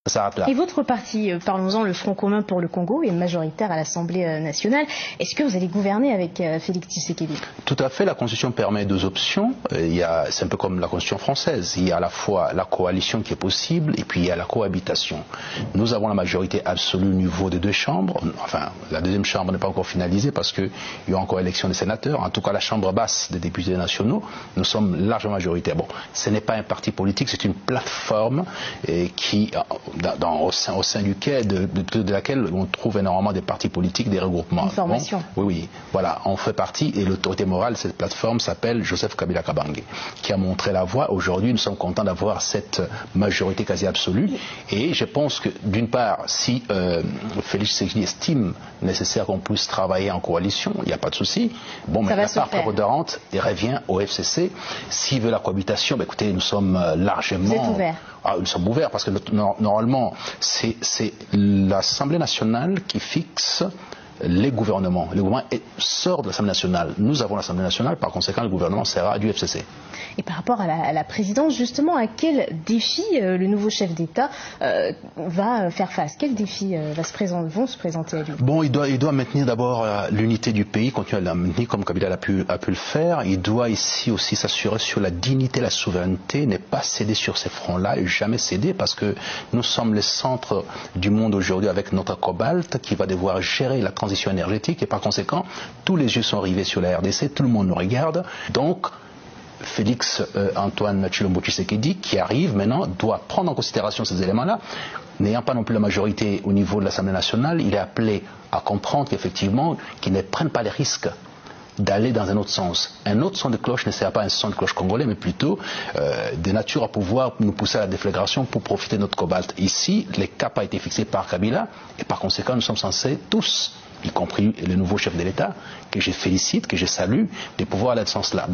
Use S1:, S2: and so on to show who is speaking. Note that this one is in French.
S1: Ça s'arrête là.
S2: Et votre parti, parlons-en, le Front commun pour le Congo, est majoritaire à l'Assemblée nationale. Est-ce que vous allez gouverner avec Félix Tshisekedi?
S1: Tout à fait, la Constitution permet deux options. C'est un peu comme la Constitution française. Il y a à la fois la coalition qui est possible et puis il y a la cohabitation. Nous avons la majorité absolue au niveau des deux chambres. Enfin, la deuxième chambre n'est pas encore finalisée parce qu'il y a encore élection des sénateurs. En tout cas, la chambre basse des députés nationaux, nous sommes largement majoritaires. Bon, ce n'est pas un parti politique, c'est une plateforme qui... au sein duquel, de laquelle on trouve énormément des partis politiques, des regroupements.
S2: Une formation.
S1: Bon, oui, voilà, on fait partie et l'autorité morale de cette plateforme s'appelle Joseph Kabila Kabange, qui a montré la voie. Aujourd'hui, nous sommes contents d'avoir cette majorité quasi absolue et je pense que d'une part, si Félix Tshisekedi estime nécessaire qu'on puisse travailler en coalition, il n'y a pas de souci. Bon, mais la part prépondérante revient au FCC. S'il veut la cohabitation, écoutez, nous sommes largement...
S2: Vous êtes ouverts?
S1: Nous sommes ouverts parce que normalement, c'est l'Assemblée nationale qui fixe les gouvernements. Le gouvernement sort de l'Assemblée nationale. Nous avons l'Assemblée nationale, par conséquent, le gouvernement sera du FCC.
S2: Et par rapport à la présidence, justement, à quel défi le nouveau chef d'État va faire face? Quels défis vont se présenter à lui?
S1: Bon, il doit maintenir d'abord l'unité du pays, continuer à la maintenir comme Kabila a pu le faire. Il doit ici aussi s'assurer sur la dignité, la souveraineté, ne pas céder sur ces fronts-là et jamais céder parce que nous sommes le centre du monde aujourd'hui avec notre cobalt qui va devoir gérer la transition énergétique et par conséquent, tous les yeux sont rivés sur la RDC, tout le monde nous regarde. Donc, Félix Antoine Tshilombo Tshisekedi, qui arrive maintenant, doit prendre en considération ces éléments-là. N'ayant pas non plus la majorité au niveau de l'Assemblée nationale, il est appelé à comprendre qu'effectivement, qu'ils ne prennent pas les risques d'aller dans un autre sens. Un autre son de cloche ne sera pas un son de cloche congolais, mais plutôt de nature à pouvoir nous pousser à la déflagration pour profiter de notre cobalt. Ici, le cap a été fixé par Kabila, et par conséquent, nous sommes censés tous, y compris le nouveau chef de l'État, que je félicite, que je salue, de pouvoir aller dans ce sens-là.